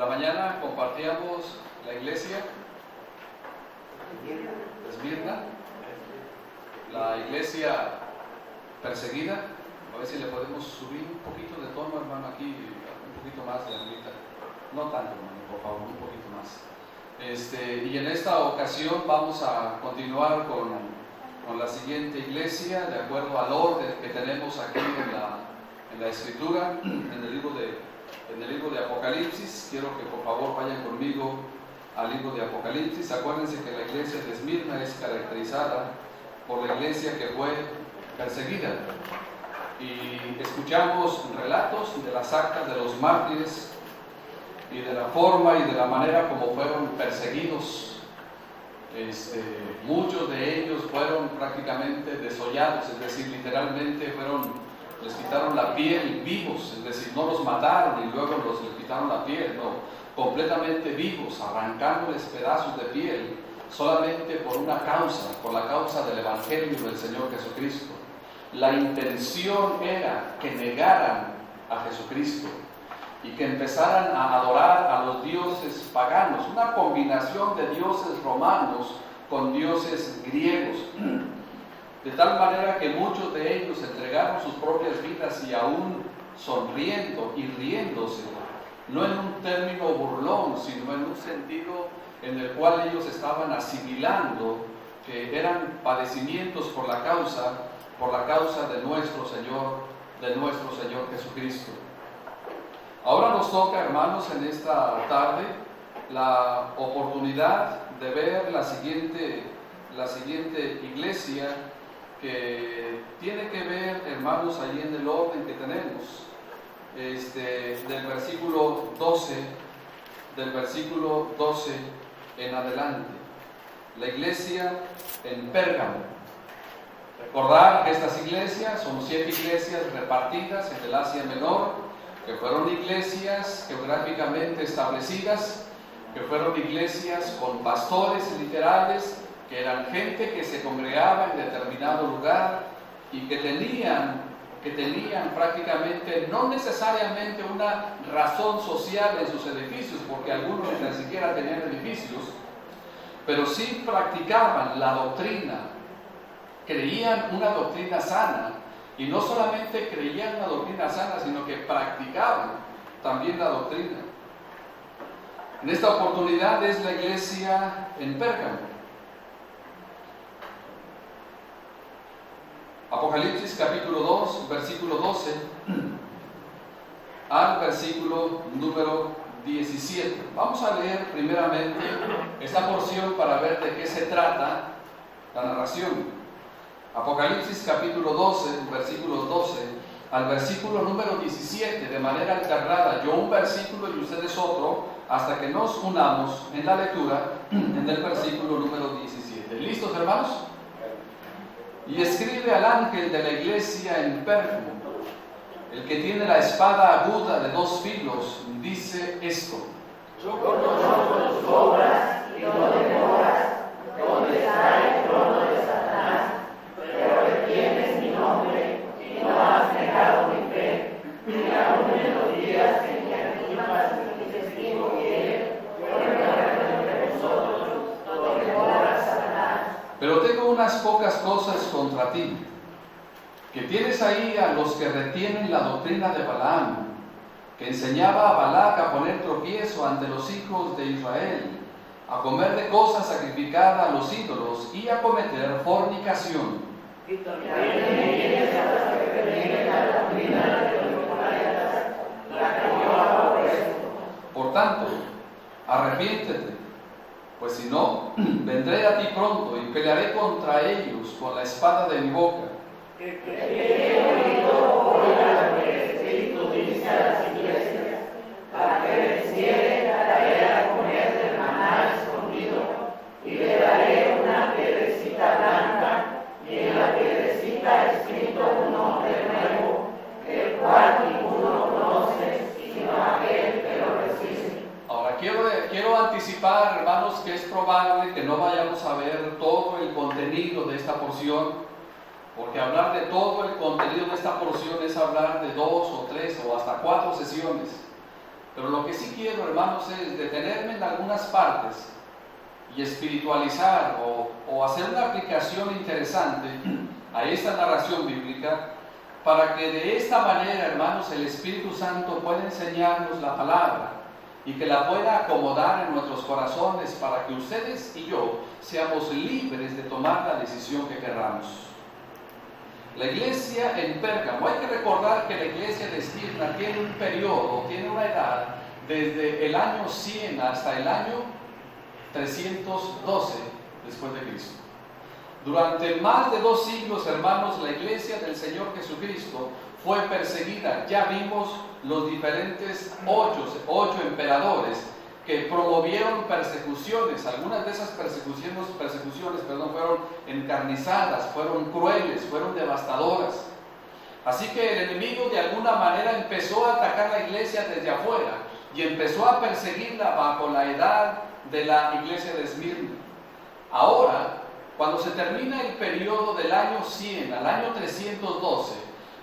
la mañana compartíamos la iglesia de Esmirna, la iglesia perseguida. A ver si le podemos subir un poquito de tono, hermano, aquí, un poquito más de ahorita. No tanto, hermano, por favor, un poquito más. Y en esta ocasión vamos a continuar con la siguiente iglesia, de acuerdo al orden que tenemos aquí en la Escritura, en el libro de Apocalipsis. Quiero que por favor vayan conmigo al libro de Apocalipsis. Acuérdense que la iglesia de Esmirna es caracterizada por la iglesia que fue perseguida. Y escuchamos relatos de las actas de los mártires y de la forma y de la manera como fueron perseguidos. Muchos de ellos fueron prácticamente desollados, es decir, literalmente les quitaron la piel vivos, es decir, no los mataron y luego les quitaron la piel, no, completamente vivos, arrancándoles pedazos de piel, solamente por la causa del Evangelio del Señor Jesucristo. La intención era que negaran a Jesucristo y que empezaran a adorar a los dioses paganos, una combinación de dioses romanos con dioses griegos, de tal manera que muchos de ellos entregaron sus propias vidas y aún sonriendo y riéndose, no en un término burlón, sino en un sentido en el cual ellos estaban asimilando que eran padecimientos por la causa de nuestro Señor Jesucristo. Ahora nos toca, hermanos, en esta tarde la oportunidad de ver la siguiente iglesia, que tiene que ver, hermanos, ahí en el orden que tenemos, del versículo 12 en adelante. La iglesia en Pérgamo. Recordar que estas iglesias son 7 iglesias repartidas en el Asia Menor, que fueron iglesias geográficamente establecidas, que fueron iglesias con pastores literales, que eran gente que se congregaba en determinado lugar y que tenían prácticamente, no necesariamente una razón social en sus edificios, porque algunos ni siquiera tenían edificios, pero sí practicaban la doctrina, creían una doctrina sana. Y no solamente creían la doctrina sana, sino que practicaban también la doctrina. En esta oportunidad es la iglesia en Pérgamo. Apocalipsis capítulo 2, versículo 12 al versículo número 17. Vamos a leer primeramente esta porción para ver de qué se trata la narración. Apocalipsis capítulo 12, versículos 12 al versículo número 17, de manera alternada, yo un versículo y ustedes otro, hasta que nos unamos en la lectura en el versículo número 17. ¿Listos, hermanos? Y escribe al ángel de la iglesia en Pérgamo, el que tiene la espada aguda de 2 filos, dice esto: yo conozco tus obras y no demoras, ¿dónde está el trono de Satanás? Pero retienes mi nombre y no has negado mi fe, y aún en los días en que afirmas mi testigo que él fuera entre vosotros, no demoras, Satanás. Pero tengo unas pocas cosas contra ti, que tienes ahí a los que retienen la doctrina de Balaam, que enseñaba a Balac a poner tropiezo ante los hijos de Israel, a comer de cosas sacrificadas a los ídolos y a cometer fornicación. Por tanto, arrepiéntete, pues si no, vendré a ti pronto y pelearé contra ellos con la espada de mi boca. Para que venciere, daré a comer del maná escondido, y le daré una piedrecita blanca, y en la piedrecita escrito un nombre nuevo, el cual ninguno conoce, sino aquel que lo recibe. Ahora quiero anticipar, hermanos, que es probable que no vayamos a ver todo el contenido de esta porción, porque hablar de todo el contenido de esta porción es hablar de 2 o 3 o hasta 4 sesiones. Pero lo que sí quiero, hermanos, es detenerme en algunas partes y espiritualizar o hacer una aplicación interesante a esta narración bíblica, para que de esta manera, hermanos, el Espíritu Santo pueda enseñarnos la palabra y que la pueda acomodar en nuestros corazones para que ustedes y yo seamos libres de tomar la decisión que queramos. La iglesia en Pérgamo, hay que recordar que la iglesia de Esmirna tiene un periodo, tiene una edad desde el año 100 hasta el año 312 después de Cristo. Durante más de 2 siglos, hermanos, la iglesia del Señor Jesucristo fue perseguida. Ya vimos los diferentes 8 emperadores que promovieron persecuciones. Algunas de esas persecuciones fueron encarnizadas, fueron crueles, fueron devastadoras. Así que el enemigo de alguna manera empezó a atacar la iglesia desde afuera y empezó a perseguirla bajo la edad de la iglesia de Esmirna. Ahora, cuando se termina el periodo del año 100 al año 312,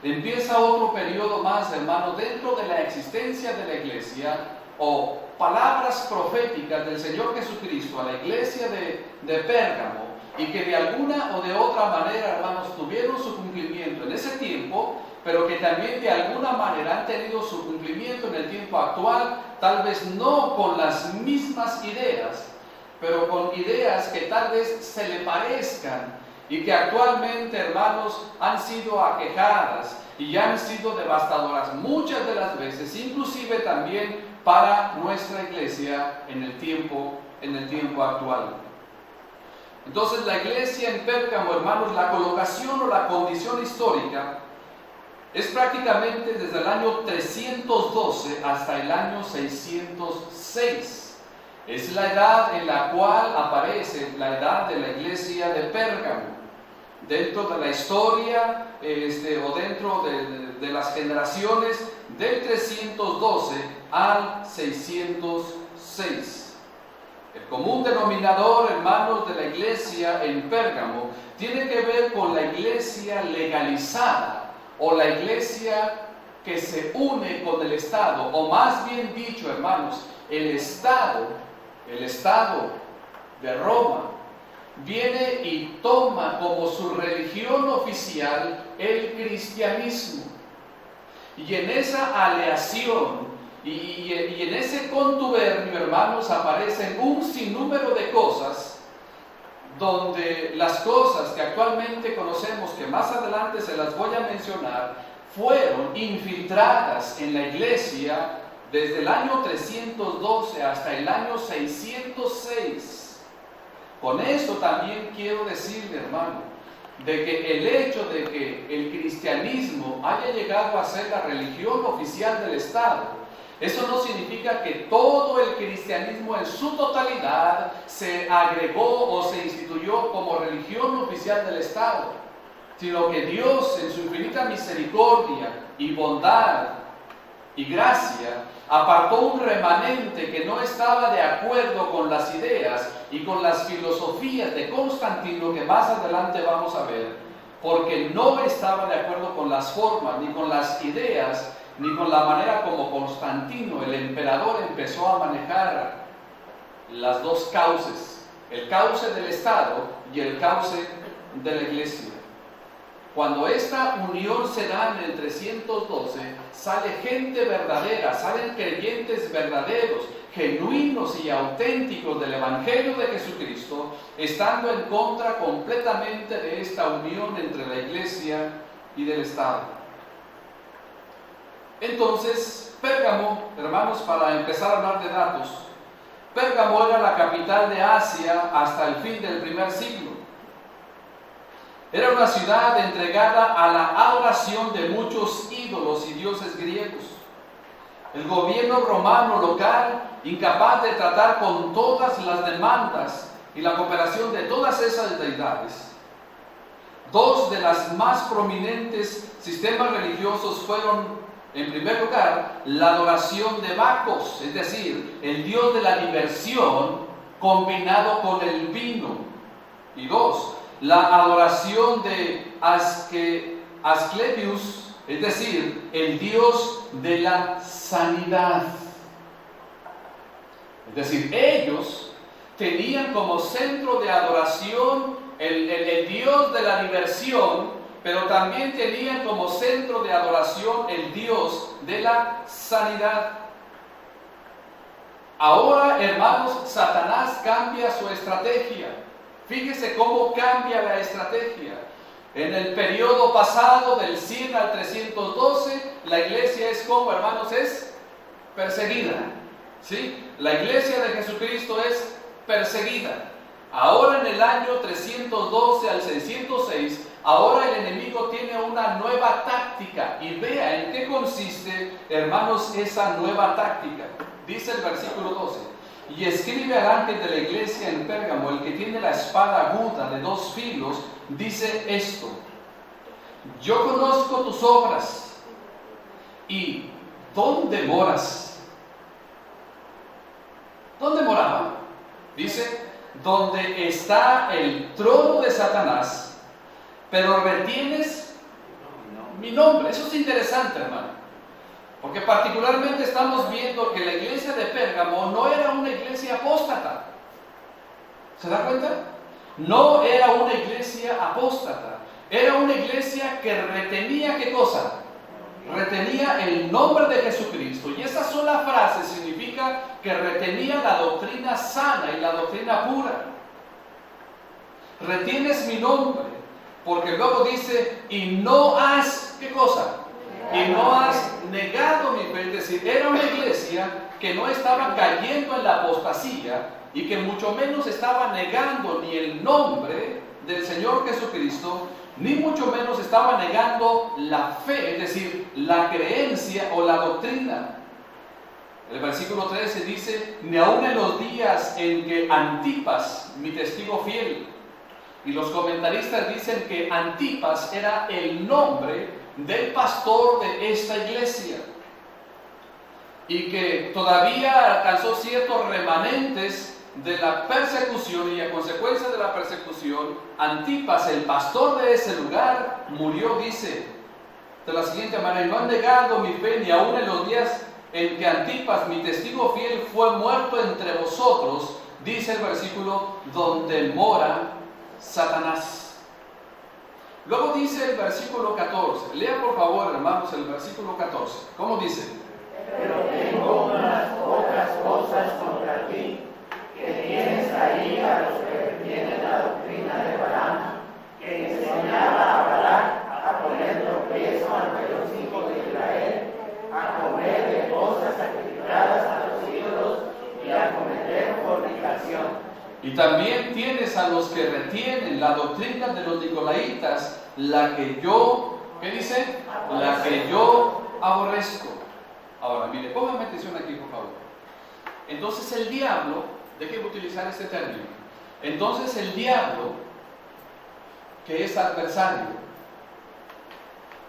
empieza otro periodo más, hermanos, dentro de la existencia de la iglesia, o palabras proféticas del Señor Jesucristo a la iglesia de Pérgamo, y que de alguna o de otra manera, hermanos, tuvieron su cumplimiento en ese tiempo, pero que también de alguna manera han tenido su cumplimiento en el tiempo actual, tal vez no con las mismas ideas, pero con ideas que tal vez se le parezcan y que actualmente, hermanos, han sido aquejadas y han sido devastadoras muchas de las veces, inclusive también para nuestra iglesia en el tiempo actual. Entonces, la iglesia en Pérgamo, hermanos, la colocación o la condición histórica es prácticamente desde el año 312 hasta el año 606. Es la edad en la cual aparece la edad de la iglesia de Pérgamo. Dentro de la historia o dentro de las generaciones del 312 al 606. El común denominador, hermanos, de la iglesia en Pérgamo tiene que ver con la iglesia legalizada o la iglesia que se une con el Estado, o más bien dicho, hermanos, el Estado de Roma viene y toma como su religión oficial el cristianismo. Y en esa aleación y en ese contubernio, hermanos, aparecen un sinnúmero de cosas, donde las cosas que actualmente conocemos, que más adelante se las voy a mencionar, fueron infiltradas en la iglesia desde el año 312 hasta el año 606. Con esto también quiero decirle, hermano, de que el hecho de que el cristianismo haya llegado a ser la religión oficial del Estado, eso no significa que todo el cristianismo en su totalidad se agregó o se instituyó como religión oficial del Estado, sino que Dios, en su infinita misericordia y bondad y gracia, apartó un remanente que no estaba de acuerdo con las ideas y con las filosofías de Constantino, que más adelante vamos a ver, porque no estaba de acuerdo con las formas, ni con las ideas, ni con la manera como Constantino, el emperador, empezó a manejar las dos cauces, el cauce del Estado y el cauce de la iglesia. Cuando esta unión se da en el 312, sale gente verdadera, salen creyentes verdaderos, genuinos y auténticos del Evangelio de Jesucristo, estando en contra completamente de esta unión entre la iglesia y del Estado. Entonces, Pérgamo, hermanos, para empezar a hablar de datos, Pérgamo era la capital de Asia hasta el fin del primer siglo. Era una ciudad entregada a la adoración de muchos ídolos y dioses griegos. El gobierno romano local, incapaz de tratar con todas las demandas y la cooperación de todas esas deidades. Dos de las más prominentes sistemas religiosos fueron, en primer lugar, la adoración de Bacos, es decir, el dios de la diversión combinado con el vino. Y dos, la adoración de Asclepius, es decir, el dios de la sanidad. Es decir, ellos tenían como centro de adoración el Dios de la diversión, pero también tenían como centro de adoración el Dios de la sanidad. Ahora, hermanos, Satanás cambia su estrategia. Fíjese cómo cambia la estrategia. En el periodo pasado, del 100 al 312, la iglesia es como, hermanos, es perseguida. ¿Sí? La iglesia de Jesucristo es perseguida. Ahora en el año 312 al 606, ahora el enemigo tiene una nueva táctica. Y vea en qué consiste, hermanos, esa nueva táctica. Dice el versículo 12: y escribe al ángel de la iglesia en Pérgamo, el que tiene la espada aguda de 2 filos, dice esto: yo conozco tus obras y ¿dónde moras? ¿Dónde moraba? Dice: donde está el trono de Satanás, pero retienes mi nombre. Eso es interesante, hermano, porque particularmente estamos viendo que la iglesia de Pérgamo no era una iglesia apóstata. ¿Se da cuenta? No era una iglesia apóstata, era una iglesia que retenía, ¿qué cosa? Retenía el nombre de Jesucristo. Y esa sola frase significa que retenía la doctrina sana y la doctrina pura. Retienes mi nombre, porque luego dice: y no has, ¿qué cosa? Y no has negado mi fe. Es decir, era una iglesia que no estaba cayendo en la apostasía y que mucho menos estaba negando ni el nombre del Señor Jesucristo, ni mucho menos estaba negando la fe, es decir, la creencia o la doctrina. El versículo 13 dice: ni aun en los días en que Antipas, mi testigo fiel, y los comentaristas dicen que Antipas era el nombre del pastor de esta iglesia, y que todavía alcanzó ciertos remanentes de la persecución, y a consecuencia de la persecución, Antipas, el pastor de ese lugar, murió, dice, de la siguiente manera: no han negado mi fe, ni aun en los días en que Antipas, mi testigo fiel, fue muerto entre vosotros, dice el versículo, donde mora Satanás. Luego dice el versículo 14, lea por favor, hermanos, el versículo 14, ¿cómo dice? Pero tengo unas pocas cosas contra ti, que tienes ahí a los que tienen la doctrina de Balaam, que enseñaba a Balac a poner tropiezo ante los hijos de Israel, a comer de cosas sacrificadas a los ídolos y a cometer fornicación. Y también tienes a los que retienen la doctrina de los nicolaitas, la que yo, ¿qué dice? La que yo aborrezco. Ahora, mire, póngame atención aquí, por favor. Entonces el diablo, déjeme utilizar este término. Entonces el diablo, que es adversario,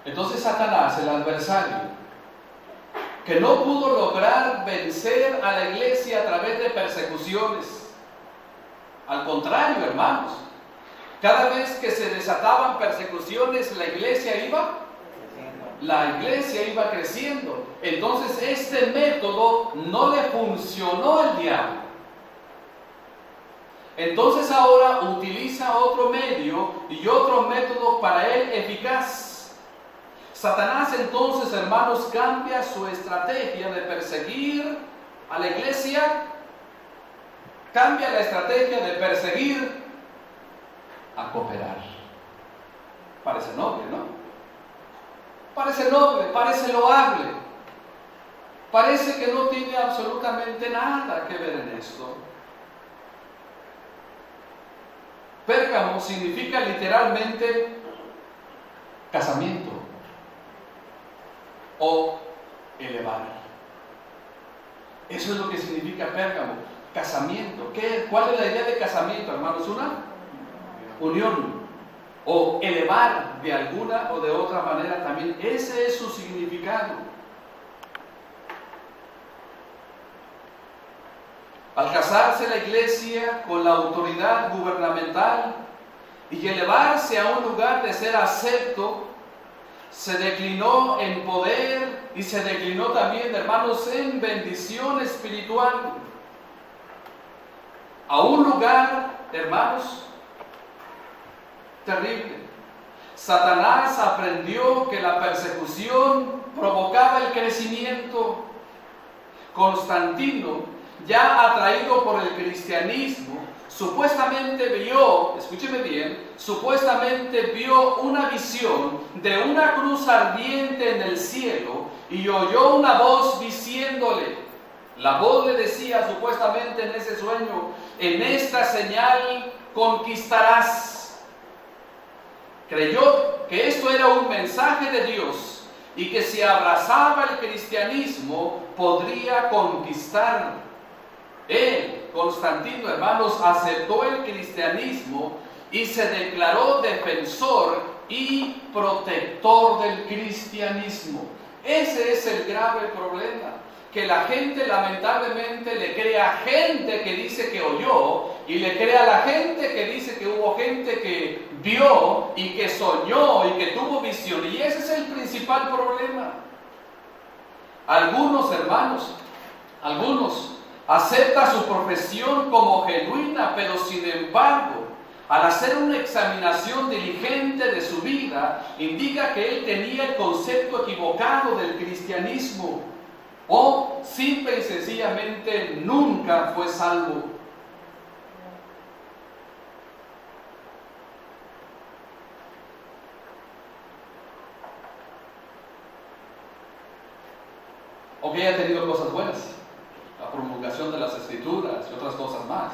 entonces Satanás, el adversario, que no pudo lograr vencer a la iglesia a través de persecuciones. Al contrario, hermanos, cada vez que se desataban persecuciones, la iglesia iba creciendo. Entonces este método no le funcionó al diablo. Entonces ahora utiliza otro medio y otro método para él eficaz. Satanás entonces, hermanos, cambia su estrategia de perseguir a la iglesia, cambia la estrategia de perseguir a cooperar. Parece noble, ¿no? Parece noble, parece loable, parece que no tiene absolutamente nada que ver en esto. Pérgamo significa literalmente casamiento o elevar. Eso es lo que significa Pérgamo, casamiento. ¿Cuál es la idea de casamiento, hermanos? Una unión. O elevar de alguna o de otra manera también. Ese es su significado. Al casarse la iglesia con la autoridad gubernamental y elevarse a un lugar de ser acepto, se declinó en poder y se declinó también, hermanos, en bendición espiritual. a un lugar, hermanos, terrible. Satanás aprendió que la persecución provocaba el crecimiento. Constantino, ya atraído por el cristianismo, supuestamente vio, escúcheme bien, supuestamente vio una visión de una cruz ardiente en el cielo y oyó una voz diciéndole, la voz le decía supuestamente en ese sueño, en esta señal conquistarás. Creyó que esto era un mensaje de Dios y que si abrazaba el cristianismo podría conquistar. Él, Constantino, hermanos, aceptó el cristianismo y se declaró defensor y protector del cristianismo. Ese es el grave problema, que la gente lamentablemente le cree a gente que dice que oyó y le cree a la gente que dice que hubo gente que vio y que soñó y que tuvo visión, y ese es el principal problema. Algunos hermanos, aceptan su profesión como genuina, pero sin embargo, al hacer una examinación diligente de su vida, indica que él tenía el concepto equivocado del cristianismo, o simple y sencillamente nunca fue salvo. O que haya tenido cosas buenas, la promulgación de las escrituras y otras cosas más.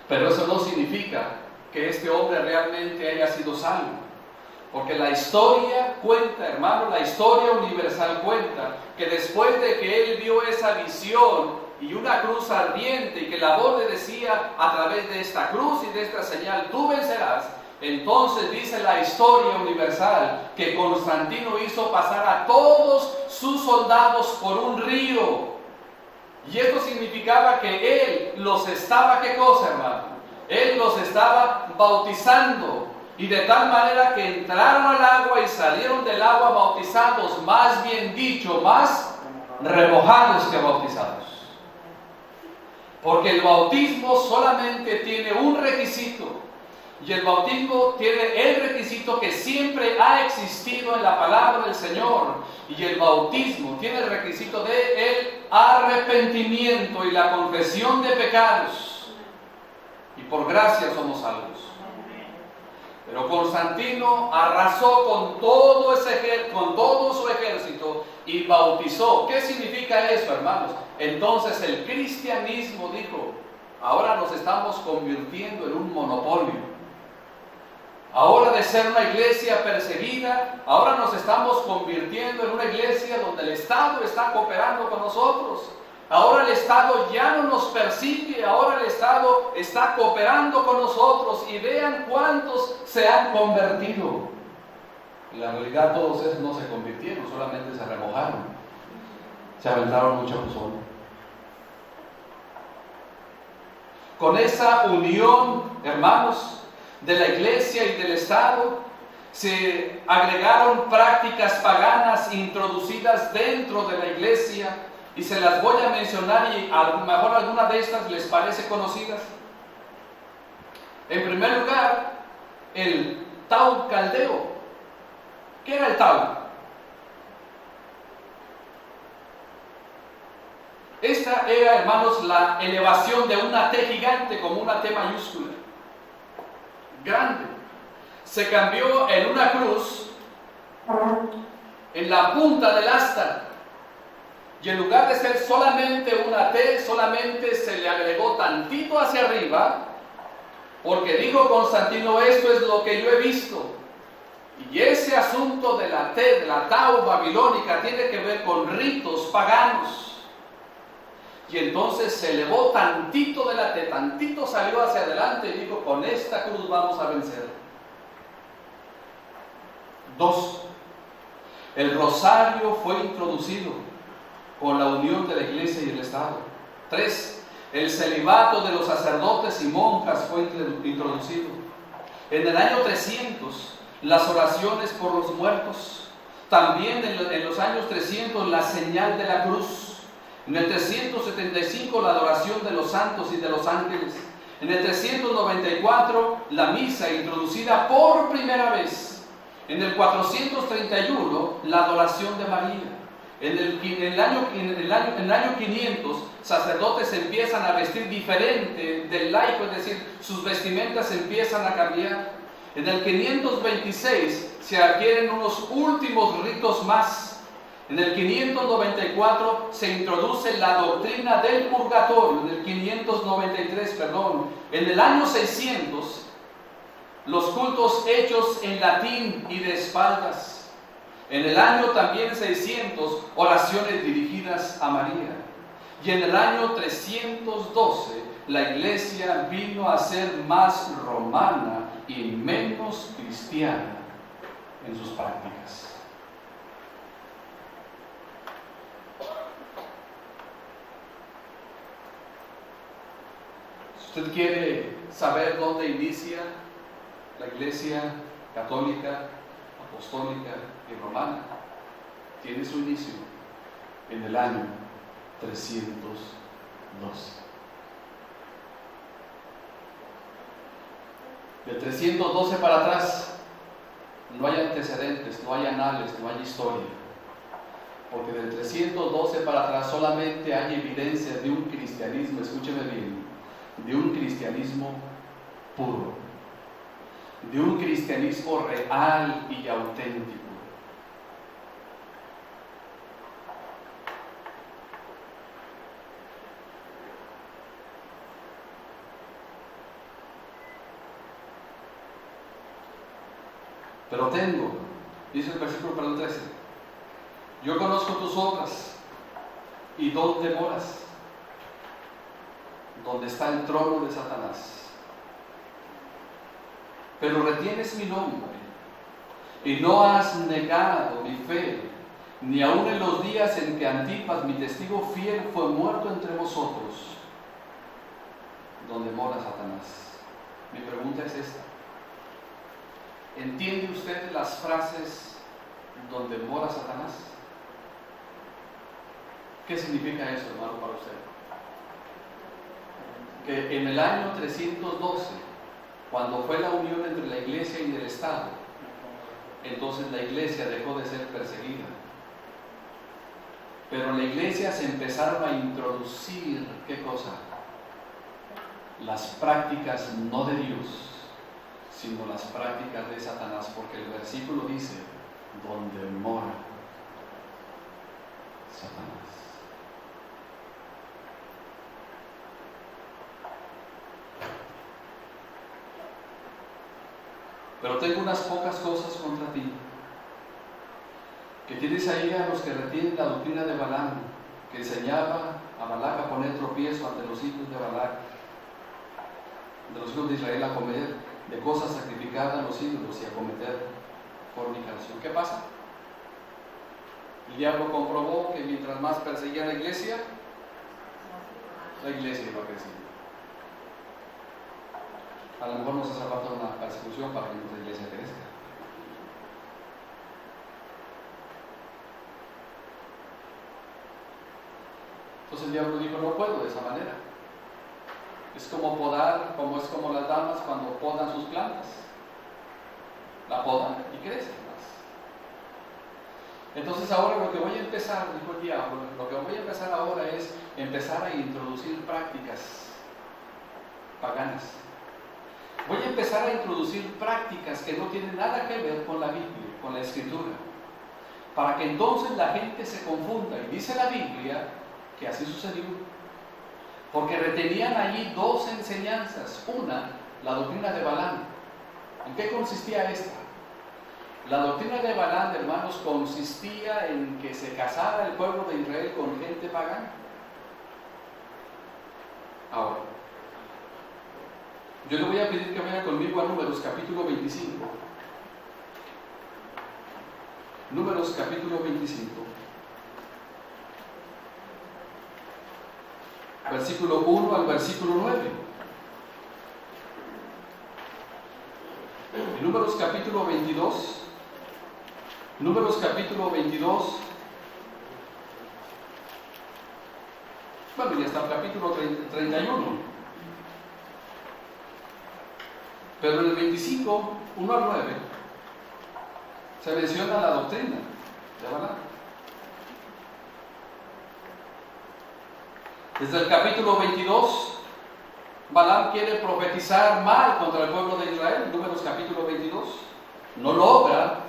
Pero eso no significa que este hombre realmente haya sido salvo. Porque la historia cuenta, hermano, la historia universal cuenta que después de que él vio esa visión y una cruz ardiente y que la voz le decía a través de esta cruz y de esta señal, tú vencerás, entonces dice la historia universal que Constantino hizo pasar a todos sus soldados por un río. Y esto significaba que él los estaba, ¿qué cosa, hermano? Él los estaba bautizando. Y de tal manera que entraron al agua y salieron del agua bautizados, más bien dicho, más remojados que bautizados. Porque el bautismo solamente tiene un requisito. Y el bautismo tiene el requisito que siempre ha existido en la palabra del Señor. Y el bautismo tiene el requisito de el arrepentimiento y la confesión de pecados. Y por gracia somos salvos. Pero Constantino arrasó con todo su ejército y bautizó. ¿Qué significa eso, hermanos? Entonces el cristianismo dijo, ahora nos estamos convirtiendo en un monopolio. Ahora de ser una iglesia perseguida, ahora nos estamos convirtiendo en una iglesia donde el Estado está cooperando con nosotros. Ahora el Estado ya no nos persigue, ahora el Estado está cooperando con nosotros y vean cuántos se han convertido. En la realidad todos esos no se convirtieron, solamente se remojaron, se aventaron mucho sol. Con esa unión, hermanos, de la iglesia y del Estado, se agregaron prácticas paganas introducidas dentro de la iglesia. Y se las voy a mencionar y a lo mejor alguna de estas les parece conocidas. En primer lugar, el Tau caldeo. ¿Qué era el Tau? Esta era, hermanos, la elevación de una T gigante como una T mayúscula. Grande. Se cambió en una cruz en la punta del asta. Y en lugar de ser solamente una T, solamente se le agregó tantito hacia arriba, porque dijo Constantino, esto es lo que yo he visto. Y ese asunto de la T, de la Tau babilónica, tiene que ver con ritos paganos. Y entonces se elevó tantito de la T, tantito salió hacia adelante y dijo, con esta cruz vamos a vencer. 2. El rosario fue introducido con la unión de la iglesia y el Estado. 3. El celibato de los sacerdotes y monjas fue introducido. En el año 300, las oraciones por los muertos. También en los años 300, la señal de la cruz. En el 375 la adoración de los santos y de los ángeles. En el 394 la misa introducida por primera vez. En el 431 la adoración de María. En el año 500 sacerdotes empiezan a vestir diferente del laico, es decir, sus vestimentas empiezan a cambiar. En el 526 se adquieren unos últimos ritos más. En el 594 se introduce la doctrina del purgatorio. En el 593, perdón. En el año 600, los cultos hechos en latín y de espaldas. En el año también 600, oraciones dirigidas a María. Y en el año 312, la iglesia vino a ser más romana y menos cristiana en sus prácticas. Si usted quiere saber dónde inicia la iglesia católica, apostólica y romana, tiene su inicio en el año 312. Del 312 para atrás no hay antecedentes, no hay anales, no hay historia, porque del 312 para atrás solamente hay evidencia de un cristianismo, escúcheme bien, de un cristianismo puro, de un cristianismo real y auténtico. Pero tengo, dice el versículo 13, yo conozco tus obras y dónde moras, donde está el trono de Satanás. Pero retienes mi nombre y no has negado mi fe, ni aun en los días en que Antipas, mi testigo fiel, fue muerto entre vosotros, donde mora Satanás. Mi pregunta es esta: ¿entiende usted las frases donde mora Satanás? ¿Qué significa eso, hermano, para usted? Que en el año 312, cuando fue la unión entre la iglesia y el Estado, entonces la iglesia dejó de ser perseguida. Pero en la iglesia se empezaron a introducir, ¿qué cosa? Las prácticas no de Dios, sino las prácticas de Satanás, porque el versículo dice, donde mora Satanás. Pero tengo unas pocas cosas contra ti, que tienes ahí a los que retienen la doctrina de Balaam, que enseñaba a Balac a poner tropiezo ante los hijos de Balac, de los hijos de Israel, a comer de cosas sacrificadas a los ídolos y a cometer fornicación. ¿Qué pasa? El diablo comprobó que mientras más perseguía la iglesia iba creciendo. A lo mejor nos hace falta una persecución para que nuestra iglesia crezca. Entonces el diablo dijo, no puedo de esa manera. Es como podar, es como las damas cuando podan sus plantas. La podan y crecen más. Entonces ahora lo que voy a empezar, dijo el diablo, lo que voy a empezar ahora es empezar a introducir prácticas paganas. Voy a empezar a introducir prácticas que no tienen nada que ver con la Biblia, con la Escritura, para que entonces la gente se confunda. Y dice la Biblia que así sucedió, porque retenían allí dos enseñanzas. Una, la doctrina de Balaam. ¿En qué consistía esta? La doctrina de Balaam, hermanos, consistía en que se casara el pueblo de Israel con gente pagana. Ahora, yo le voy a pedir que vaya conmigo a Números capítulo 25. Números capítulo 25. Versículo 1 al versículo 9. En Números capítulo 22. Números capítulo 22. Bueno, y hasta el capítulo 31. Pero en el 25, 1 al 9, se menciona la doctrina de Balaam. Desde el capítulo 22, Balaam quiere profetizar mal contra el pueblo de Israel. Números capítulo 22. No logra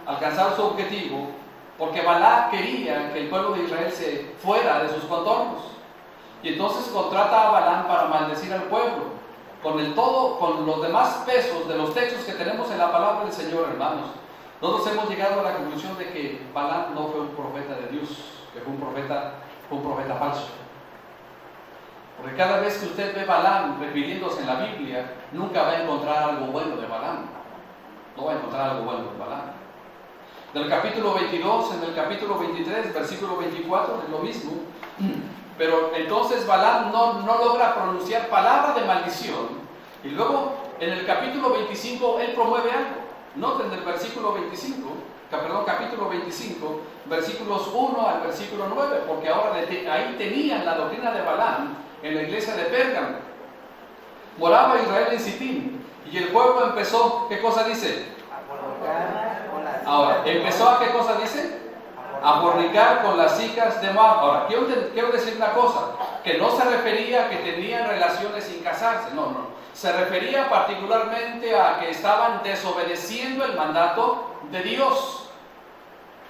alcanzar su objetivo, porque Balac quería que el pueblo de Israel se fuera de sus contornos. Y entonces contrata a Balaam para maldecir al pueblo. Con los demás pesos de los textos que tenemos en la palabra del Señor, hermanos, nosotros hemos llegado a la conclusión de que Balaam no fue un profeta de Dios, que fue un profeta falso. Porque cada vez que usted ve Balaam refiriéndose en la Biblia, nunca va a encontrar algo bueno de Balaam. No va a encontrar algo bueno de Balaam. Del capítulo 22, en el capítulo 23, versículo 24, es lo mismo. Pero entonces Balaam no logra pronunciar palabra de maldición. Y luego, en el capítulo 25, él promueve algo. Noten el versículo 25, capítulo 25, versículos 1 al versículo 9, porque ahora ahí tenían la doctrina de Balaam en la iglesia de Pérgamo. Moraba Israel en Sitín, y el pueblo empezó, ¿qué cosa dice? Ahora, ¿empezó a qué cosa dice? A fornicar con las hijas de Moab. Ahora, quiero decir una cosa, que no se refería a que tenían relaciones sin casarse, no. Se refería particularmente a que estaban desobedeciendo el mandato de Dios.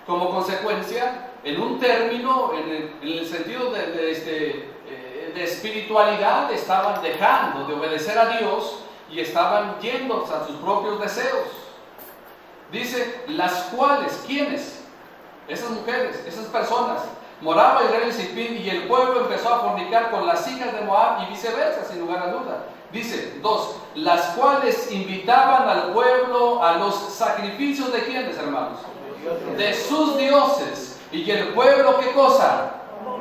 Como consecuencia, en un término, en el sentido de espiritualidad, estaban dejando de obedecer a Dios y estaban yendo a sus propios deseos. Dice, las cuales, ¿quiénes? Esas mujeres, esas personas. Moraba Israel en Sitín y el pueblo empezó a fornicar con las hijas de Moab y viceversa, sin lugar a duda. Dice, 2, las cuales invitaban al pueblo a los sacrificios de ¿quiénes, hermanos? De sus dioses. Y el pueblo, ¿qué cosa?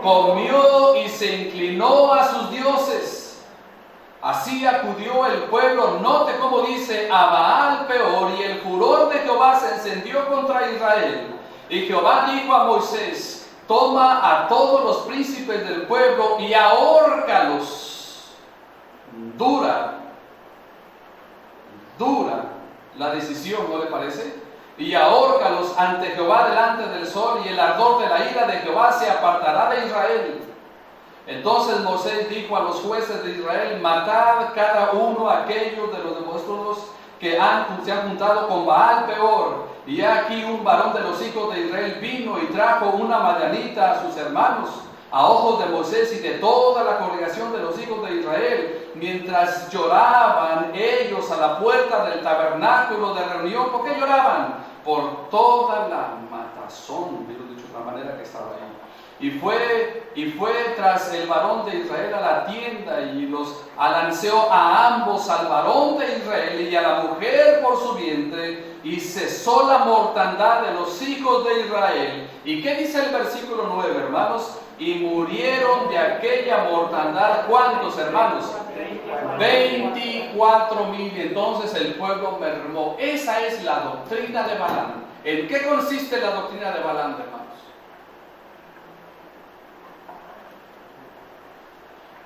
Comió y se inclinó a sus dioses. Así acudió el pueblo, note cómo dice, a Baal Peor, y el furor de Jehová se encendió contra Israel. Y Jehová dijo a Moisés, toma a todos los príncipes del pueblo y ahórcalos. Dura la decisión, ¿no le parece? Y ahórcalos ante Jehová delante del sol, y el ardor de la ira de Jehová se apartará de Israel. Entonces Moisés dijo a los jueces de Israel, matad cada uno a aquellos de los de vosotros que se han juntado con Baal Peor. Y aquí un varón de los hijos de Israel vino y trajo una madianita a sus hermanos, a ojos de Moisés y de toda la congregación de los hijos de Israel, mientras lloraban ellos a la puerta del tabernáculo de reunión. ¿Por qué lloraban? Por toda la matazón, dicho de otra manera, que estaba ahí. Y fue tras el varón de Israel a la tienda y los alanceó a ambos, al varón de Israel y a la mujer por su vientre, y cesó la mortandad de los hijos de Israel. ¿Y qué dice el versículo 9, hermanos? Y murieron de aquella mortandad, ¿cuántos, hermanos? 24,000. Entonces el pueblo mermó. Esa es la doctrina de Balaam. ¿En qué consiste la doctrina de Balaam, hermanos?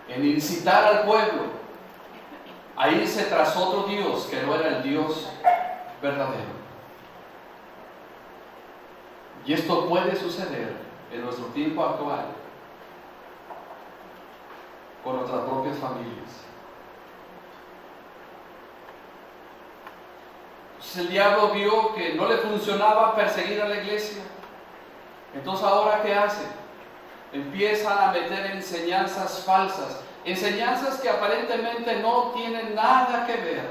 En incitar al pueblo a irse tras otro Dios que no era el Dios verdadero. Y esto puede suceder en nuestro tiempo actual con nuestras propias familias. Entonces el diablo vio que no le funcionaba perseguir a la iglesia. Entonces, ¿ahora qué hace? Empiezan a meter enseñanzas falsas, enseñanzas que aparentemente no tienen nada que ver.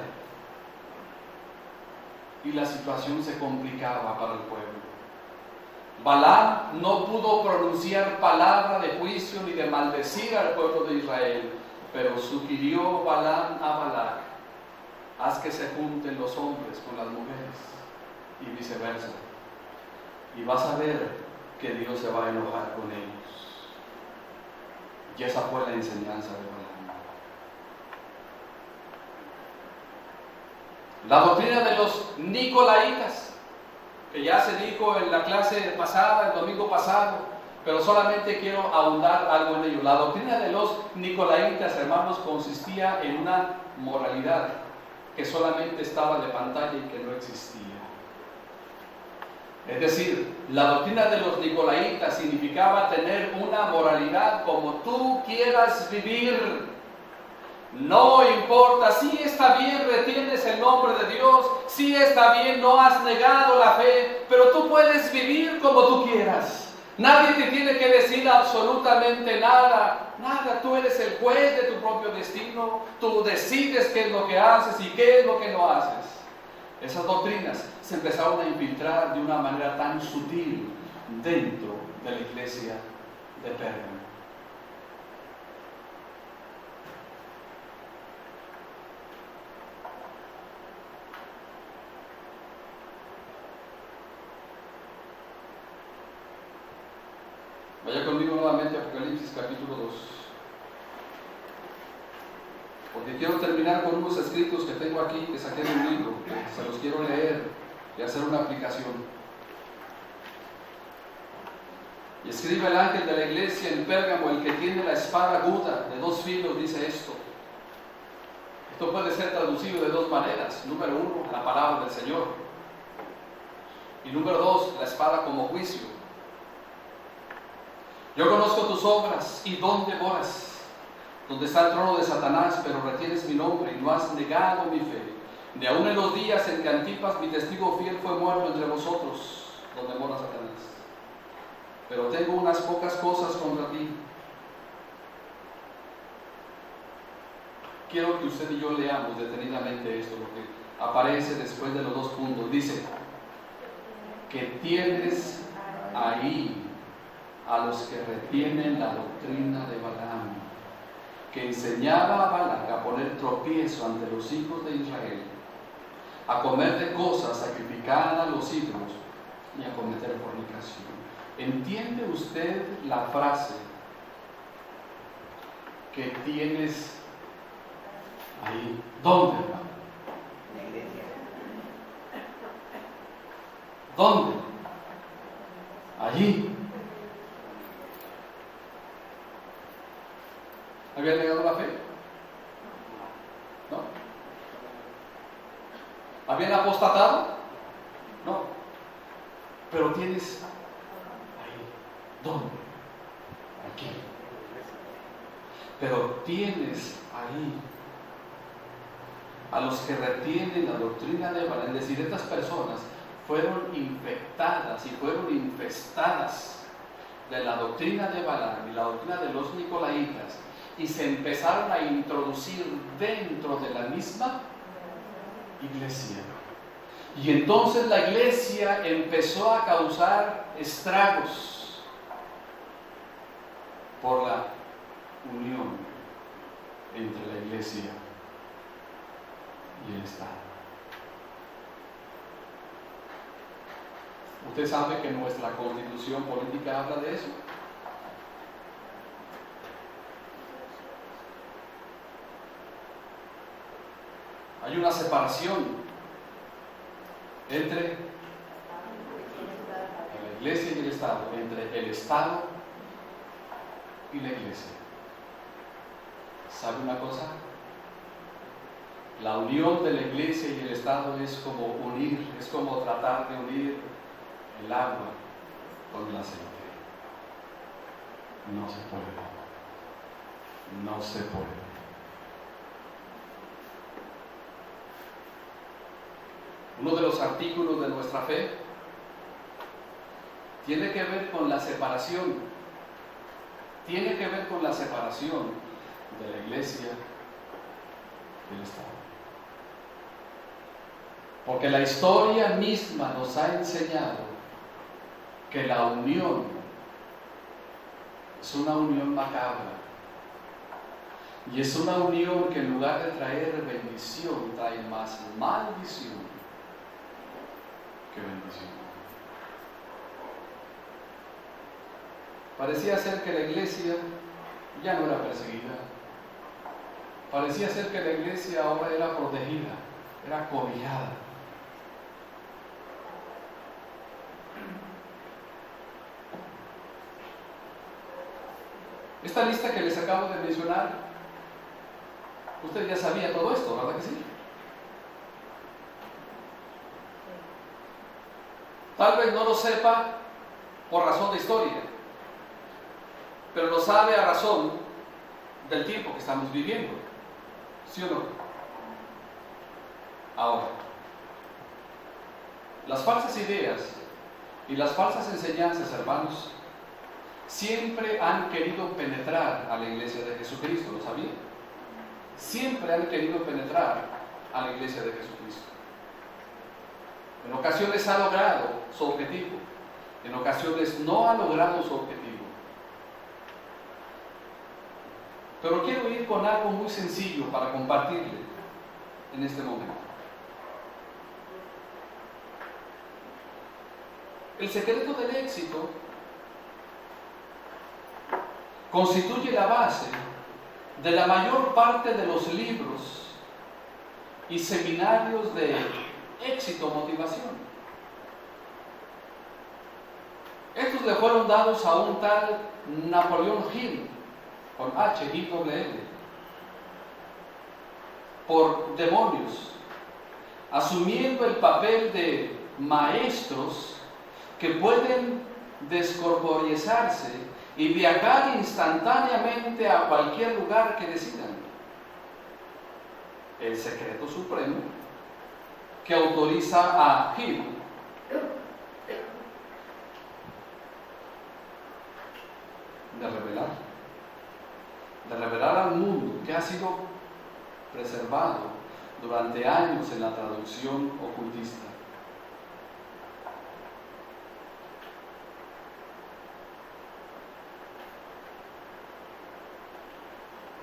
Y la situación se complicaba para el pueblo. Balaam no pudo pronunciar palabra de juicio ni de maldecir al pueblo de Israel, pero sugirió Balaam a Balac, haz que se junten los hombres con las mujeres y viceversa. Y vas a ver que Dios se va a enojar con ellos. Y esa fue la enseñanza de Balaam. La doctrina de los nicolaitas. que ya se dijo en la clase pasada, el domingo pasado, pero solamente quiero ahondar algo en ello. La doctrina de los nicolaitas, hermanos, consistía en una moralidad que solamente estaba de pantalla y que no existía. Es decir, la doctrina de los nicolaitas significaba tener una moralidad como tú quieras vivir. No importa, si está bien, retienes el nombre de Dios, si está bien, no has negado la fe, pero tú puedes vivir como tú quieras. Nadie te tiene que decir absolutamente nada, nada, tú eres el juez de tu propio destino, tú decides qué es lo que haces y qué es lo que no haces. Esas doctrinas se empezaron a infiltrar de una manera tan sutil dentro de la iglesia de Pérgamo. Vaya conmigo nuevamente a Apocalipsis capítulo 2. Porque quiero terminar con unos escritos que tengo aquí, que saqué de un libro, que se los quiero leer y hacer una aplicación. Y escribe el ángel de la iglesia en Pérgamo, el que tiene la espada aguda de 2 filos, dice esto. Esto puede ser traducido de 2 maneras. Número 1, la palabra del Señor. Y número 2, la espada como juicio. Yo conozco tus obras y dónde moras, donde está el trono de Satanás, pero retienes mi nombre y no has negado mi fe. Ni aun en los días en que Antipas, mi testigo fiel, fue muerto entre vosotros, donde mora Satanás. Pero tengo unas pocas cosas contra ti. Quiero que usted y yo leamos detenidamente esto, lo que aparece después de los 2 puntos. Dice que tienes ahí a los que retienen la doctrina de Balaam, que enseñaba a Balac a poner tropiezo ante los hijos de Israel, a comer de cosas sacrificadas a los ídolos y a cometer fornicación. ¿Entiende usted la frase que tienes ahí? ¿Dónde, hermano? La iglesia. ¿Dónde? Allí. ¿Habían negado la fe? ¿No? ¿Habían apostatado? No. Pero tienes ahí. ¿Dónde? Aquí. Pero tienes ahí a los que retienen la doctrina de Balaam. Es decir, estas personas fueron infectadas y fueron infestadas de la doctrina de Balaam y la doctrina de los nicolaitas, y se empezaron a introducir dentro de la misma iglesia. Y entonces la iglesia empezó a causar estragos por la unión entre la iglesia y el Estado. Usted sabe que nuestra constitución política habla de eso. Hay una separación entre la iglesia y el Estado, entre el Estado y la iglesia. ¿Sabe una cosa? La unión de la iglesia y el Estado es como unir, es como tratar de unir el agua con el aceite. No se puede. No se puede. Uno de los artículos de nuestra fe tiene que ver con la separación. Tiene que ver con la separación de la iglesia y el Estado. Porque la historia misma nos ha enseñado que la unión es una unión macabra. Y es una unión que en lugar de traer bendición, trae más maldición que bendición. Parecía ser que la iglesia ya no era perseguida. Parecía ser que la iglesia ahora era protegida, era cobijada. Esta lista que les acabo de mencionar, usted ya sabía todo esto, ¿verdad que sí? Tal vez no lo sepa por razón de historia, pero lo sabe a razón del tiempo que estamos viviendo, ¿sí o no? Ahora, las falsas ideas y las falsas enseñanzas, hermanos, siempre han querido penetrar a la iglesia de Jesucristo, ¿lo sabía? Siempre han querido penetrar a la iglesia de Jesucristo. En ocasiones ha logrado su objetivo, en ocasiones no ha logrado su objetivo. Pero quiero ir con algo muy sencillo para compartirle en este momento. El secreto del éxito constituye la base de la mayor parte de los libros y seminarios de éxito motivación. Estos le fueron dados a un tal Napoleon Hill, con H-I-L-L, por demonios, asumiendo el papel de maestros que pueden descorporizarse y viajar instantáneamente a cualquier lugar que decidan. El secreto supremo que autoriza a Hill de revelar al mundo que ha sido preservado durante años en la traducción ocultista.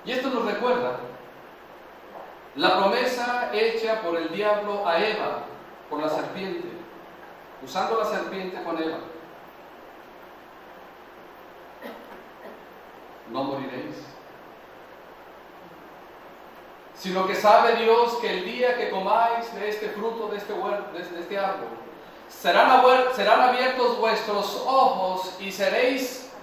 Y esto nos recuerda la promesa hecha por el diablo a Eva, por la serpiente, usando la serpiente con Eva. No moriréis, sino que sabe Dios que el día que comáis de este fruto, de este huerto, de este árbol, serán abiertos vuestros ojos y seréis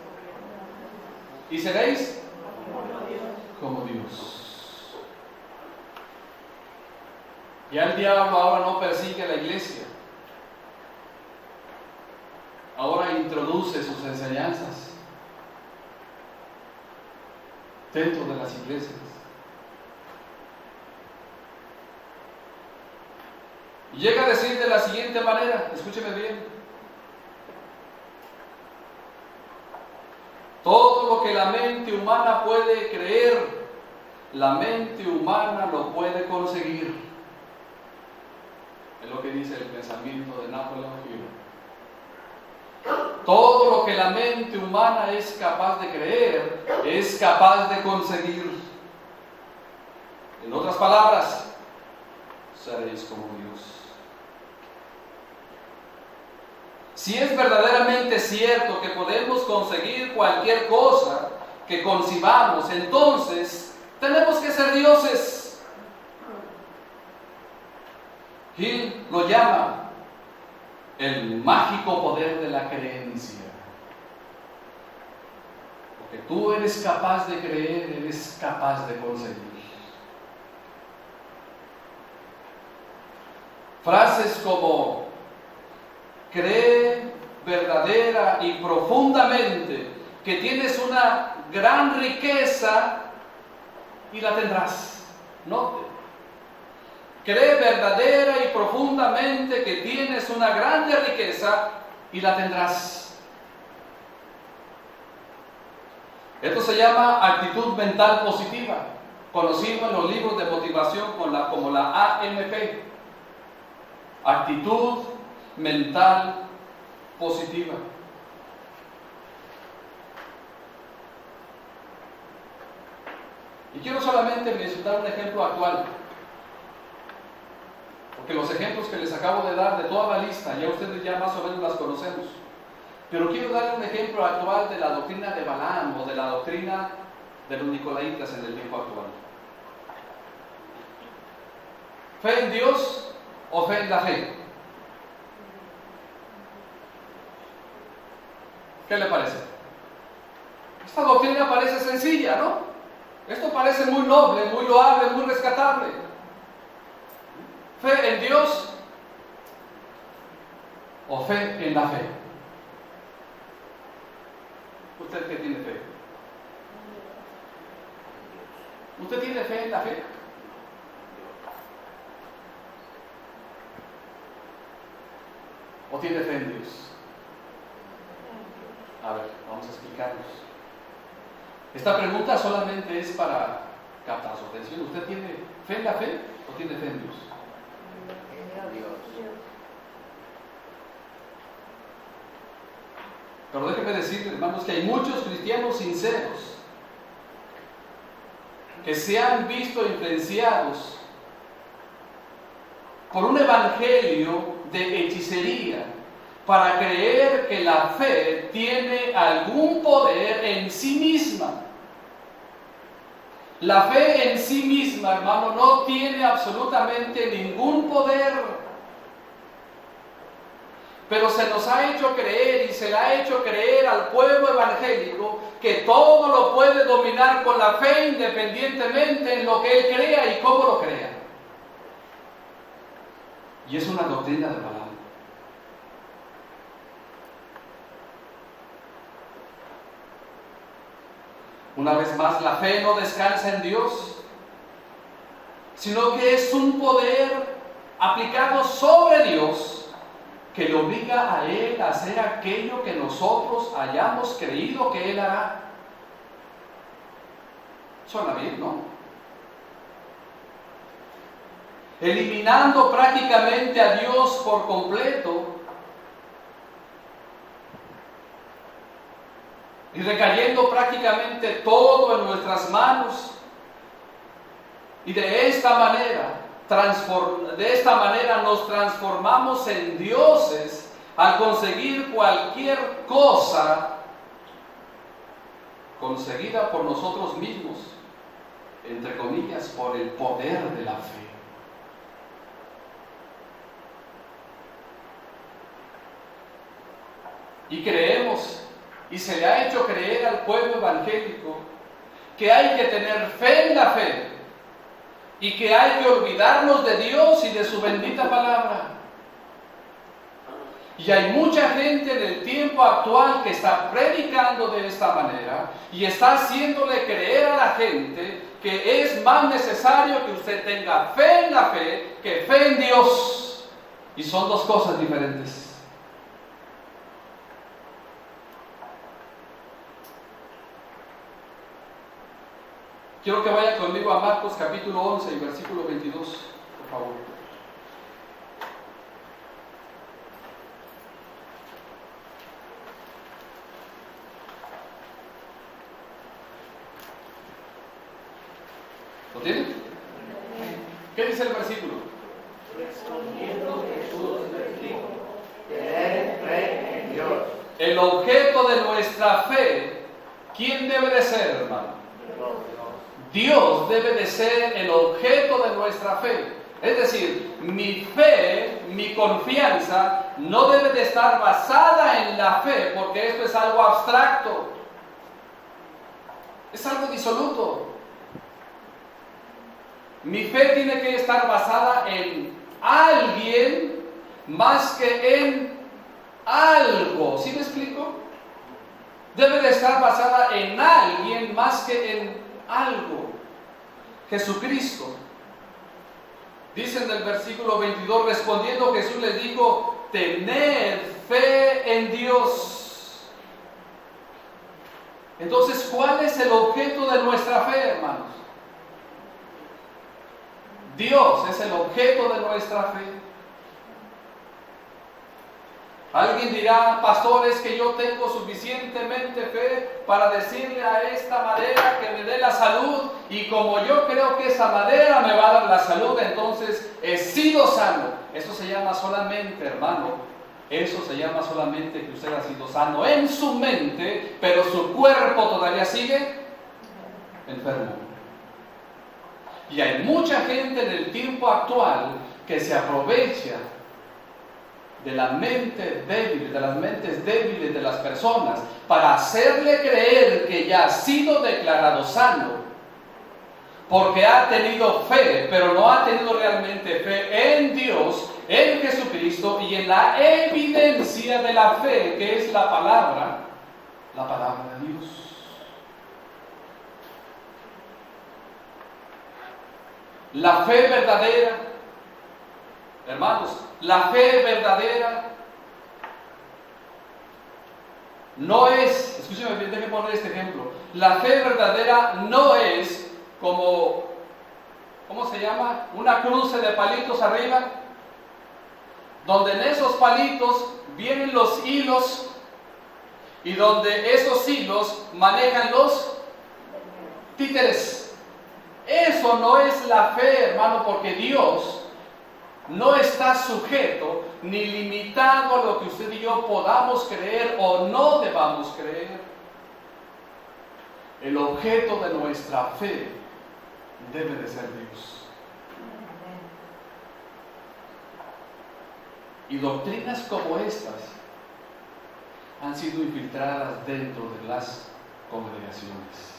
como Dios. Ya el diablo ahora no persigue a la iglesia, ahora introduce sus enseñanzas dentro de las iglesias. Y llega a decir de la siguiente manera, escúcheme bien: todo lo que la mente humana puede creer, la mente humana lo puede conseguir. Es lo que dice el pensamiento de Napoleon Hill. Todo lo que la mente humana es capaz de creer, es capaz de conseguir. En otras palabras, seréis como Dios. Si es verdaderamente cierto que podemos conseguir cualquier cosa que concibamos, entonces tenemos que ser dioses. Hill lo llama el mágico poder de la creencia. Lo que tú eres capaz de creer, eres capaz de conseguir. Frases como: cree verdadera y profundamente que tienes una gran riqueza y la tendrás. Note. Cree verdadera y profundamente que tienes una grande riqueza y la tendrás. Esto se llama actitud mental positiva, conocido en los libros de motivación como la AMP. Actitud mental positiva. Y quiero solamente mencionar un ejemplo actual, porque los ejemplos que les acabo de dar de toda la lista, ya ustedes ya más o menos las conocemos. Pero quiero darle un ejemplo actual de la doctrina de Balaam o de la doctrina de los nicolaitas en el tiempo actual. ¿Fe en Dios o fe en la fe? ¿Qué le parece? Esta doctrina parece sencilla, ¿no? Esto parece muy noble, muy loable, muy rescatable. Fe en Dios o fe en la fe. ¿Usted qué tiene fe? ¿Usted tiene fe en la fe? ¿O tiene fe en Dios? A ver, vamos a explicarnos. Esta pregunta solamente es para captar su atención. ¿Usted tiene fe en la fe o tiene fe en Dios? Pero déjenme decirles, hermanos, que hay muchos cristianos sinceros que se han visto influenciados por un evangelio de hechicería para creer que la fe tiene algún poder en sí misma. La fe en sí misma, hermano, no tiene absolutamente ningún poder. Pero se nos ha hecho creer y se le ha hecho creer al pueblo evangélico que todo lo puede dominar con la fe independientemente en lo que él crea y cómo lo crea. Y es una doctrina de Balaam. Una vez más, la fe no descansa en Dios, sino que es un poder aplicado sobre Dios que le obliga a Él a hacer aquello que nosotros hayamos creído que Él hará. Suena bien, ¿no? Eliminando prácticamente a Dios por completo y recayendo prácticamente todo en nuestras manos, y de esta manera nos transformamos en dioses al conseguir cualquier cosa conseguida por nosotros mismos, entre comillas, por el poder de la fe. Y creemos, y se le ha hecho creer al pueblo evangélico, que hay que tener fe en la fe y que hay que olvidarnos de Dios y de su bendita palabra. Y hay mucha gente en el tiempo actual que está predicando de esta manera y está haciéndole creer a la gente que es más necesario que usted tenga fe en la fe que fe en Dios. Y son dos cosas diferentes. Quiero que vayan conmigo a Marcos capítulo 11 y versículo 22, por favor. ¿Lo tienen? ¿Qué dice el versículo? Respondiendo Jesús les dijo: tened fe en Dios. El objeto de nuestra fe, ¿quién debe de ser, hermano? Dios debe de ser el objeto de nuestra fe. Es decir, mi fe, mi confianza, no debe de estar basada en la fe, porque esto es algo abstracto. Es algo disoluto. Mi fe tiene que estar basada en alguien más que en algo. ¿Sí me explico? Debe de estar basada en alguien más que en algo. Jesucristo. Dice en el versículo 22, respondiendo Jesús les dijo: tened fe en Dios. Entonces, ¿cuál es el objeto de nuestra fe, hermanos? Dios es el objeto de nuestra fe. Alguien dirá: pastor, es que yo tengo suficientemente fe para decirle a esta madera que me dé la salud, y como yo creo que esa madera me va a dar la salud, entonces he sido sano. Eso se llama solamente, hermano, eso se llama solamente que usted ha sido sano en su mente, pero su cuerpo todavía sigue enfermo. Y hay mucha gente en el tiempo actual que se aprovecha de la mente débil, de las mentes débiles de las personas, para hacerle creer que ya ha sido declarado sano, porque ha tenido fe, pero no ha tenido realmente fe en Dios, en Jesucristo y en la evidencia de la fe, que es la palabra de Dios. La fe verdadera, hermanos, la fe verdadera no es, escúcheme bien, déjenme poner este ejemplo. La fe verdadera no es como, ¿cómo se llama? Una cruce de palitos arriba, donde en esos palitos vienen los hilos y donde esos hilos manejan los títeres. Eso no es la fe, hermano, porque Dios no está sujeto ni limitado a lo que usted y yo podamos creer o no debamos creer. El objeto de nuestra fe debe de ser Dios. Y doctrinas como estas han sido infiltradas dentro de las congregaciones.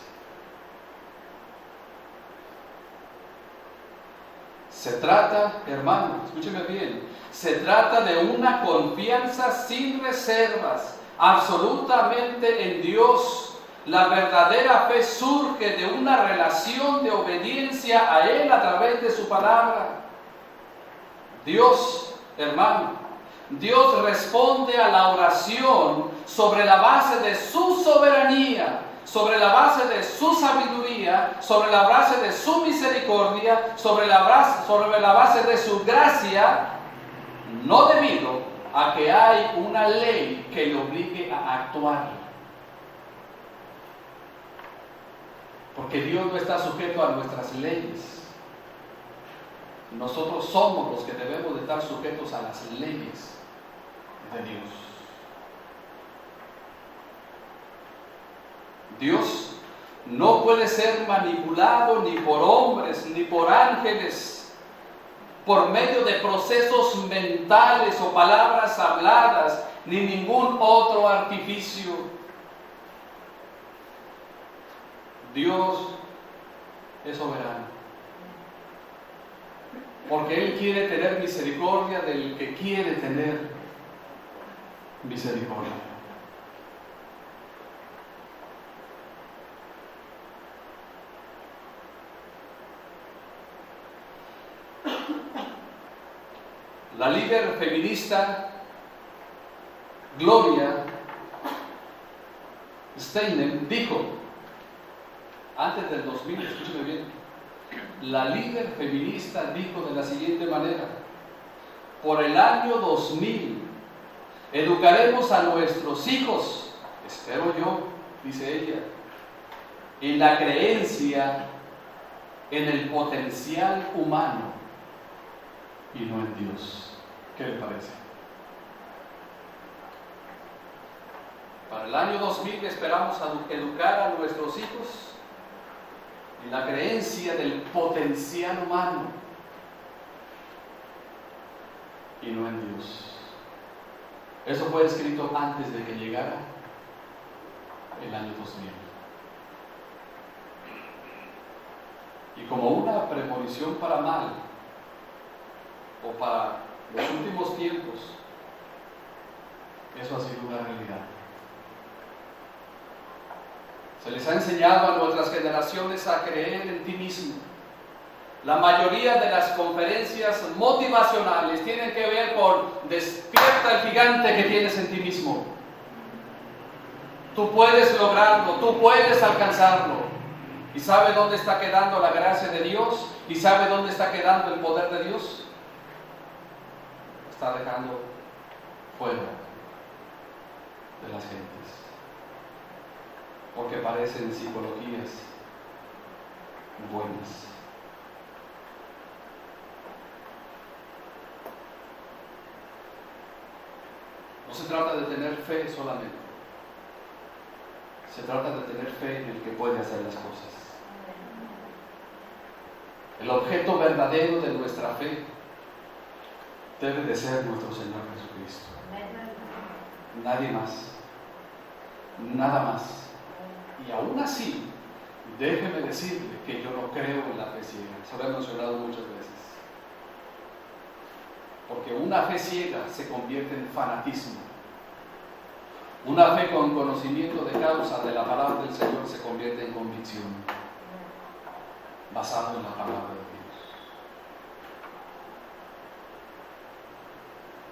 Se trata, hermano, escúcheme bien, se trata de una confianza sin reservas, absolutamente en Dios. La verdadera fe surge de una relación de obediencia a Él a través de su palabra. Dios, hermano, Dios responde a la oración sobre la base de su soberanía, sobre la base de su sabiduría, sobre la base de su misericordia, sobre la base de su gracia, no debido a que hay una ley que le obligue a actuar. Porque Dios no está sujeto a nuestras leyes. Nosotros somos los que debemos de estar sujetos a las leyes de Dios. Dios no puede ser manipulado ni por hombres, ni por ángeles, por medio de procesos mentales o palabras habladas, ni ningún otro artificio. Dios es soberano, porque Él quiere tener misericordia del que quiere tener misericordia. La líder feminista Gloria Steinem dijo, antes del 2000, escúcheme bien, la líder feminista dijo de la siguiente manera: por el año 2000 educaremos a nuestros hijos, espero yo, dice ella, en la creencia en el potencial humano y no en Dios. ¿Qué le parece? Para el año 2000 esperamos educar a nuestros hijos en la creencia del potencial humano y no en Dios. Eso fue escrito antes de que llegara el año 2000. Y como una premonición para mal, o para los últimos tiempos, eso ha sido una realidad. Se les ha enseñado a nuestras generaciones a creer en ti mismo. La mayoría de las conferencias motivacionales tienen que ver con despierta el gigante que tienes en ti mismo. Tú puedes lograrlo, tú puedes alcanzarlo. ¿Y sabe dónde está quedando la gracia de Dios? ¿Y sabe dónde está quedando el poder de Dios? Está dejando fuera de las gentes, porque parecen psicologías buenas. No se trata de tener fe solamente, se trata de tener fe en el que puede hacer las cosas. El objeto verdadero de nuestra fe debe de ser nuestro Señor Jesucristo. Nadie más, nada más. Y aún así, déjeme decirle que yo no creo en la fe ciega. Se lo he mencionado muchas veces. Porque una fe ciega se convierte en fanatismo. Una fe con conocimiento de causa de la palabra del Señor se convierte en convicción, basado en la palabra de Dios.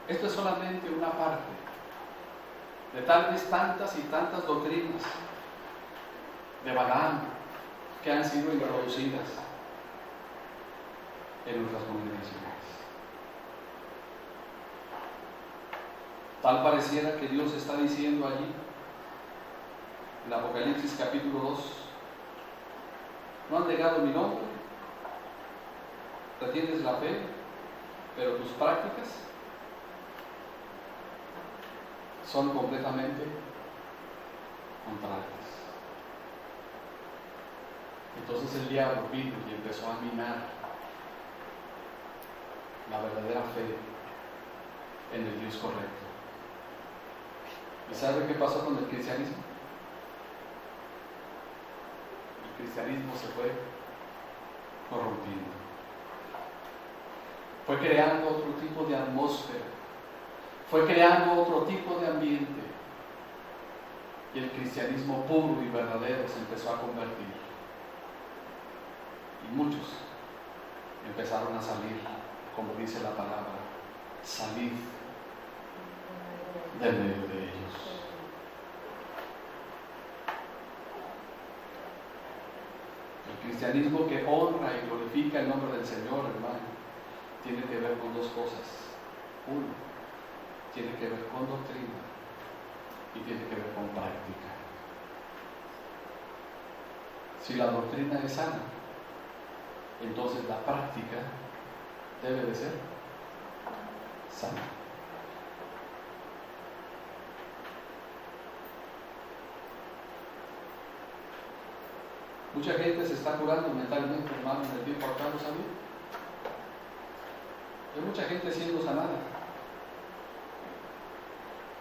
Esto es solamente una parte de tal vez tantas y tantas doctrinas de Balaam que han sido introducidas en nuestras congregaciones. Tal pareciera que Dios está diciendo allí, en Apocalipsis capítulo 2, no han negado mi nombre, retienes la fe, pero tus prácticas son completamente contrarias. Entonces el diablo vino y empezó a minar la verdadera fe en el Dios correcto. ¿Y sabe qué pasó con el cristianismo? El cristianismo se fue corrompiendo. Fue creando otro tipo de atmósfera. Fue creando otro tipo de ambiente. Y el cristianismo puro y verdadero se empezó a convertir. Y muchos empezaron a salir, como dice la palabra, salir del medio de ellos. El cristianismo que honra y glorifica el nombre del Señor, hermano, tiene que ver con dos cosas. Uno, tiene que ver con doctrina y tiene que ver con práctica. Si la doctrina es sana, entonces la práctica debe de ser sana. Mucha gente se está curando mentalmente, hermano, en el tiempo actual, ¿lo sabía? Hay mucha gente siendo sanada.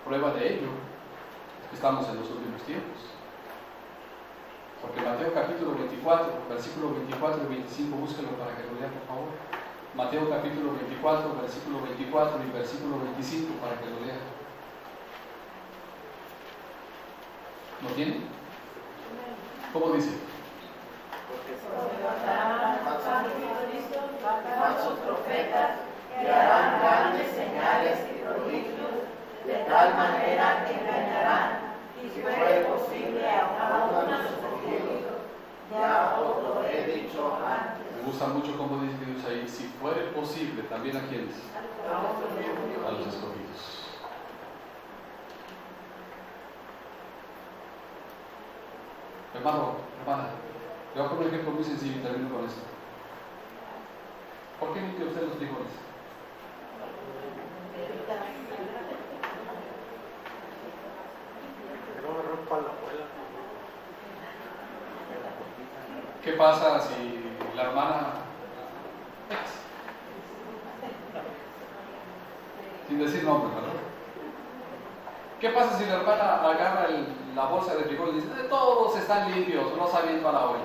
Prueba de ello es que estamos en los últimos tiempos. Porque Mateo capítulo 24, versículo 24 y 25, búsquelo para que lo lea, por favor. Mateo capítulo 24, versículo 24 y versículo 25 para que lo lea. ¿Lo tiene? ¿Cómo dice? Falsos profetas que harán grandes señales y prodigios, de tal manera que engañarán, y si fuere posible, a uno sus escogidos. Ya os lo he dicho antes. Me gusta mucho cómo dice Dios ahí, si fuere posible, también a quienes, a los escogidos. Hermano, hermana, le voy a poner un ejemplo muy sencillo y termino con esto. ¿Por qué limpia usted los frijoles? No me rompa la abuela. ¿Qué pasa si la hermana, sin decir nombres, ¿verdad? ¿Qué pasa si la hermana agarra la bolsa de frijoles y dice, todos están limpios, no sabiendo a la olla?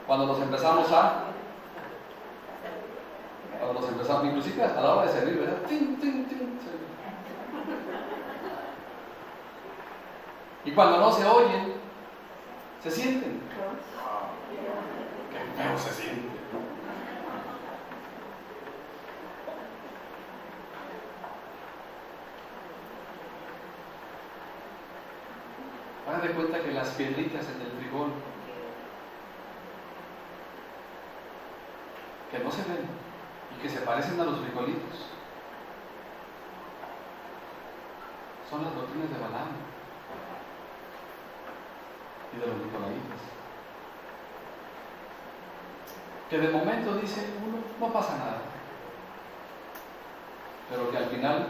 Cuando los empezamos, inclusive a la hora de servir, ¿verdad? ¡Tin, tin, tin! Y cuando no se oyen, se sienten. ¡Qué feo se siente! Hagan de cuenta que las piedritas en el frijol, que no se ven y que se parecen a los frijolitos, son las doctrinas de Balaam y de los nicolaitas, que de momento dice uno, no pasa nada, pero que al final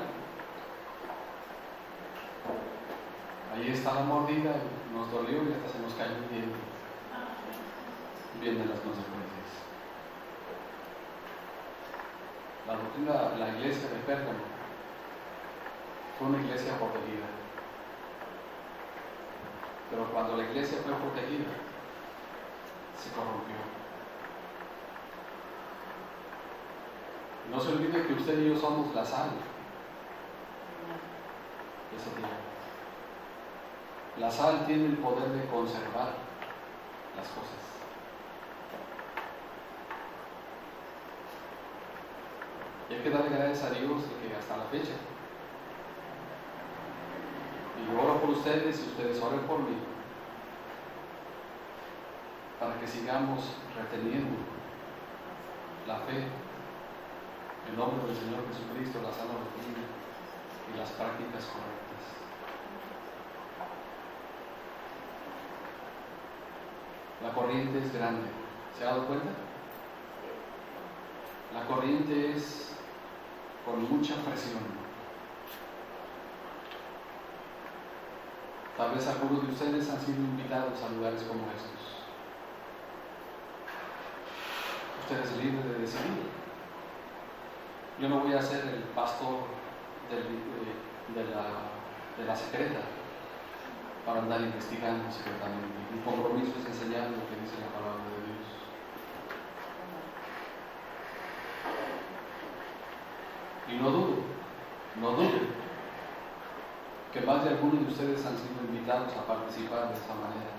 ahí está la mordida, nos dolió y hasta se nos cayó el diente. Vienen las consecuencias. La doctrina, la iglesia de Pérgamo fue una iglesia protegida. Pero cuando la iglesia fue protegida, se corrompió. No se olvide que usted y yo somos la sal de ese día. La sal tiene el poder de conservar las cosas. Y hay que darle gracias a Dios de que hasta la fecha, y yo oro por ustedes y ustedes oren por mí, para que sigamos reteniendo la fe, en nombre del Señor Jesucristo, la sana doctrina y las prácticas correctas. La corriente es grande. ¿Se ha dado cuenta? La corriente es con mucha presión. Tal vez algunos de ustedes han sido invitados a lugares como estos. Usted es libre de decidir. Yo no voy a ser el pastor de la secreta para andar investigando secretamente. Mi compromiso es enseñar lo que dice la palabra de Dios. Y no dudo que más de algunos de ustedes han sido invitados a participar de esa manera.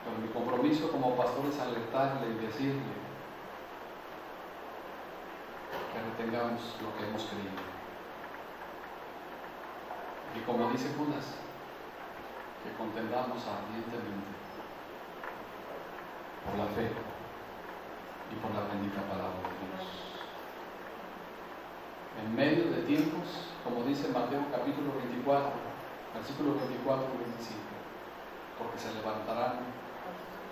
Pero mi compromiso como pastor es alertarle y decirle que retengamos lo que hemos creído. Y como dice Judas, que contendamos ardientemente por la fe y por la bendita palabra de Dios. En medio de tiempos, como dice Mateo capítulo 24, versículos 24 y 25, porque se levantarán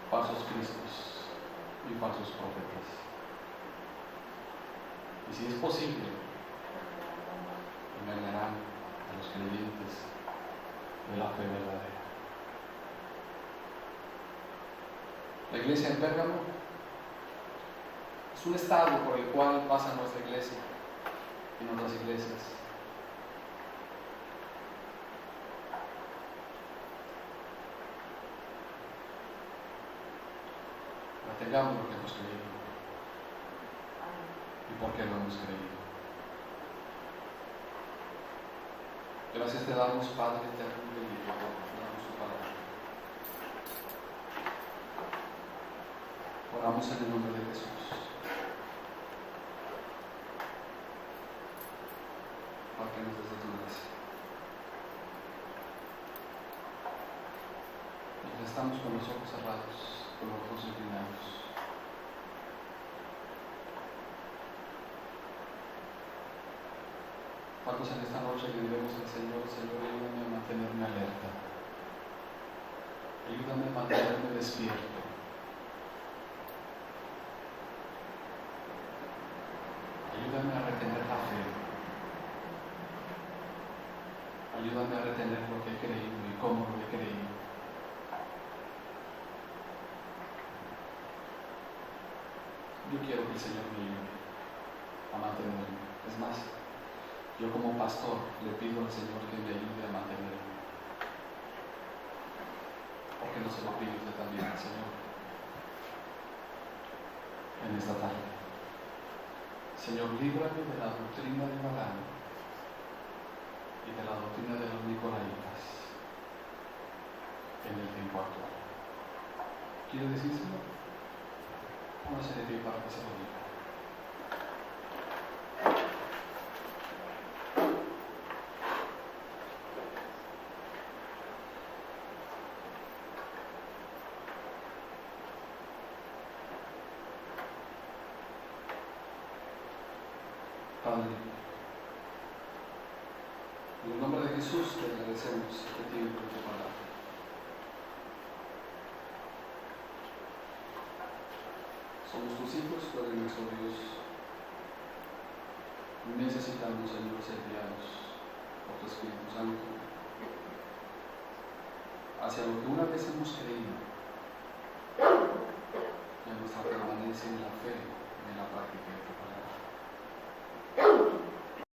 falsos cristos y falsos profetas. Y si es posible, engañarán a los creyentes de la fe verdadera. La iglesia en Pérgamo es un estado por el cual pasa nuestra iglesia y nuestras iglesias. Retengamos lo que hemos creído. ¿Y por qué lo hemos creído? Gracias te damos, Padre eterno y bendito, te damos tu palabra. Oramos en el nombre de Jesús. Para que nos des de tu gracia. Y estamos con los ojos cerrados, con los ojos inclinados. ¿Cuántos en esta noche le diremos al Señor, Señor, ayúdame a mantenerme alerta? Ayúdame a mantenerme despierto. Ayúdame a retener la fe. Ayúdame a retener lo que he creído y cómo lo he creído. Yo quiero que el Señor me ayude a mantenerme. Es más, yo como pastor le pido al Señor que me ayude a mantenerme. Porque no se lo pide usted también al Señor en esta tarde. Señor, líbrame de la doctrina de Balaam y de la doctrina de los nicolaitas en el tiempo actual. ¿Quiere decírselo? Póngase de pie para que se lo diga. Padre, en el nombre de Jesús te agradecemos este tiempo de tu palabra. Somos tus hijos, pero en nuestro Dios necesitamos, Señor, ser guiados por tu Espíritu Santo hacia lo que una vez hemos creído nuestra permanencia en la fe, en la práctica de tu palabra.